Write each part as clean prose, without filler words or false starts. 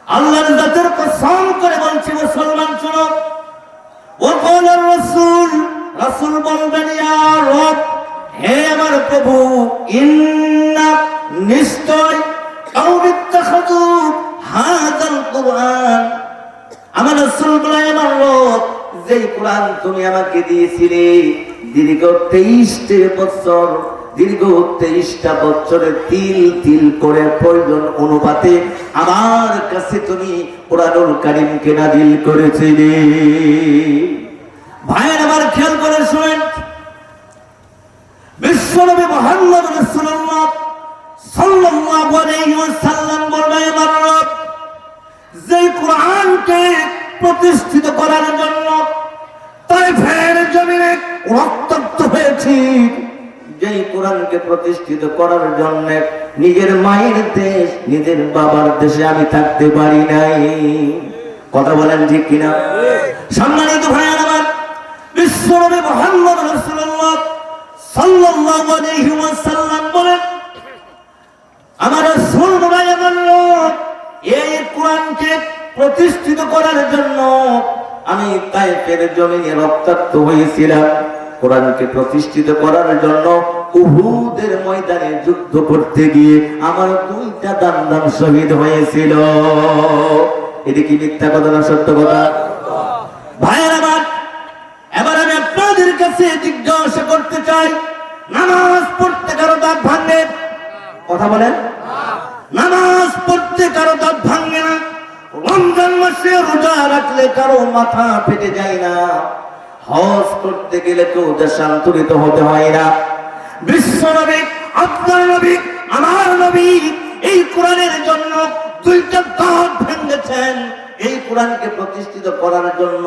আল্লাহর জাতের কসম করে বলছি মুসলমান শুনো, ওয়াকাল রাসূল, রাসূল বলবেন ইয়া রব, হে আমার প্রভু, ইন্না, নিশ্চয়, আউবিত্তাখাযু হাযাল কুরআন, আমার রাসূল বলেন আমার রব, যেই কোরআন তুমি আমাকে দিয়েছিলে দীর্ঘ 23 বছর, দীর্ঘ 23টা বছরে তিল তিল করে প্রয়োজন অনুপাতে আমার কাছে তুমি কোরআনুল কারীমকে নাযিল করেছিলে। ভাইয়ের আমার খেয়াল করে শুনেন, বিশ্বনবী মুহাম্মদ রাসূলুল্লাহ সাল্লাল্লাহু আলাইহি ওয়াসাল্লাম বললেন আমার রব, যে কোরআনকে প্রতিষ্ঠিত করার জন্য তায়েফের জমিনে রক্তাক্ত হয়েছে, যেই কোরআনকে প্রতিষ্ঠিত করার জন্য নিজের মায়ের দেশ, নিজের বাবার দেশে আমি থাকতে পারি নাই। কথা বলেন ঠিক কিনা? সম্মানিত ভাইয়েরা আমার, বিশ্বনবী মুহাম্মদ রাসূলুল্লাহ সাল্লাল্লাহু আলাইহি ওয়াসাল্লাম বলেন আমার রাসূল বলেন এই কোরআনকে প্রতিষ্ঠিত করার জন্য আমি তায়েফের জমিনে রক্তাক্ত হয়েছিলাম। কোরআনকে প্রতিষ্ঠিত করার জন্য উহুদের ময়দানে যুদ্ধ করতে গিয়ে আমার 2টা দান্দান শহীদ হয়েছিল। এটা কি মিথ্যা কথা না সত্য কথা? ভাইয়েরা আমার, এবার আমি আপনাদের কাছে জিজ্ঞাসা করতে চাই, নামাজ পড়তে কারো দাঁত ভাঙে? কথা বলেন। নামাজ পড়তে কারো দাঁত ভাঙে না? রমজান মাসে রোজা রাখলে কারো মাথা ফেটে যায় না? হজ করতে গেলে কেউ দেশান্তরিত হতে হয় না? বিশ্ব নবী, আপনার নবী, আমার নবী এই কোরআনের জন্য 2টা দাঁত ভেঙেছেন। এই কোরআনকে প্রতিষ্ঠিত করার জন্য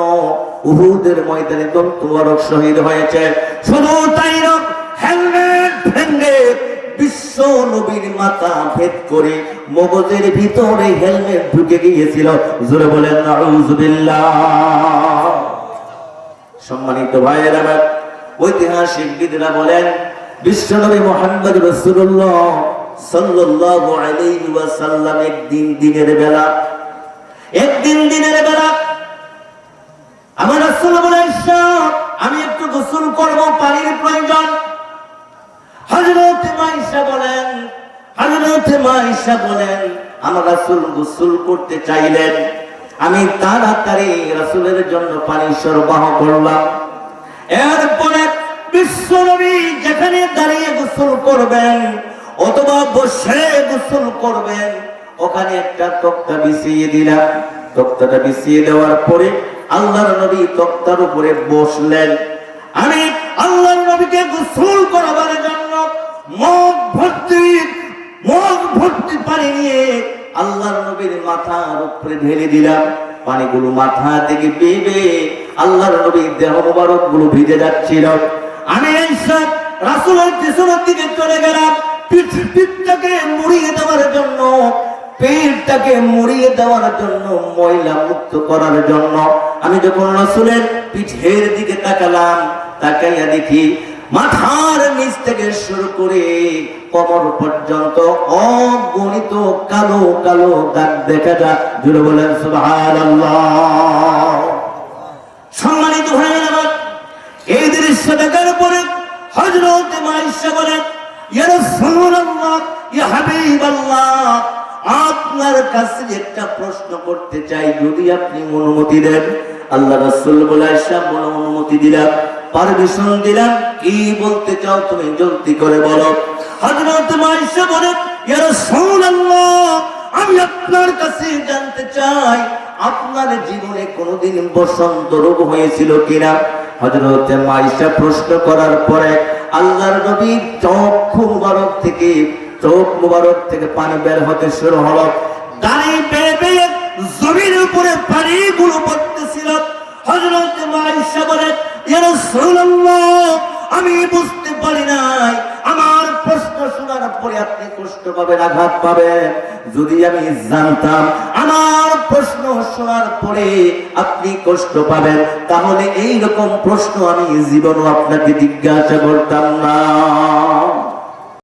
উহুদের ময়দানে দন্ত মুবারক শহীদ হয়েছে। শুধু তাই নয়, হেলমেট ভেঙে বিশ্ব নবীর মাথা ভেদ করে মগজের ভিতরে হেলমেট ঢুকে গিয়েছিল। জোরে বলেন নাউযুবিল্লাহ। সম্মানিত ভাইয়েরা আমার, ঐতিহাসিকবিদরা বলেন বিশ্বনবী মুহাম্মদ রাসূলুল্লাহ সাল্লাল্লাহু আলাইহি ওয়াসাল্লাম একদিন দিনের বেলা আমার রাসূল বলেন আমি একটু গোসল করব, পানির প্রয়োজন। হযরত মাইশা বলেন আমার রাসূল গোসল করতে চাইলেন, আমি তাড়াতাড়ি রাসূলের জন্য পানি সরবরাহ করলাম। এরপরে বিশ্বনবী যেখানে দাঁড়িয়ে গোসল করবেন অথবা বসে গোসল করবেন ওখানে একটা তক্তা বিছিয়ে দিলাম। তক্তাটা বিছিয়ে দেওয়ার পরে আল্লাহর নবী তক্তার উপরে বসলেন। আমি আল্লাহর নবীকে গোসল করাবার জন্য মগ ভর্তি পানি নিয়ে আল্লাহর নবীর মাথার উপরে ঢেলে দিলাম। পানিগুলো মাথা থেকে বেয়ে আল্লাহর নবীর দেহ মোবারক গুলো ভিজে যাচ্ছিল। আমি এইসব রাসূলের পিছনের দিকে চলে গেলাম, পিঠটাকে মুড়িয়ে দেওয়ার জন্য, পেটটাকে মুড়িয়ে দেওয়ার জন্য, ময়লা মুক্ত করার জন্য। আমি যখন রাসূলের পিঠের দিকে তাকালাম, তাকাইয়া দেখি মাথার নিচ থেকে শুরু করে কোমর পর্যন্ত অগণিত কালো কালো দাগ দেখা যায়। জোরে বলেন সুবহানাল্লাহ। সম্মানিত ভাইয়েরা আমার, এই দৃশ্য দেখার পরে হযরত মাইশা বলেন ইয়া রাসূলুল্লাহ, ইয়া হাবিবাল্লাহ, আপনার কাছে একটা প্রশ্ন করতে চাই, যদি আপনি অনুমতি দেন। আল্লাহ রাসূল বলে আয়েশা বলো, অনুমতি দিলাম, পারমিশন দিলাম, কি বলতে চাও তুমি জলদি করে বলো। হযরত মাইশা বলেন ইয়া রাসূলুল্লাহ, আমি আপনার কাছে জানতে চাই আপনার জীবনে কোনোদিন বসন্ত রোগ হয়েছিল কিনা। হযরত মাইশা প্রশ্ন করার পরে আল্লাহর নবীর চোখ মুবারক থেকে পানি বের হতে শুরু হলো। দাঁড়িয়ে বেয়ে জমির উপরে পানিগুলো পড়তেছিল। হযরত মাইশা বলেন ইয়া রাসূলুল্লাহ, আমি বুঝতে পারি নাই আমার প্রশ্ন শোনার পরে আপনি কষ্ট পাবেন, আঘাত পাবেন। যদি আমি জানতাম আমার প্রশ্ন শোনার পরে আপনি কষ্ট পাবেন, তাহলে এই রকম প্রশ্ন আমি জীবনও আপনাকে জিজ্ঞাসা করতাম না।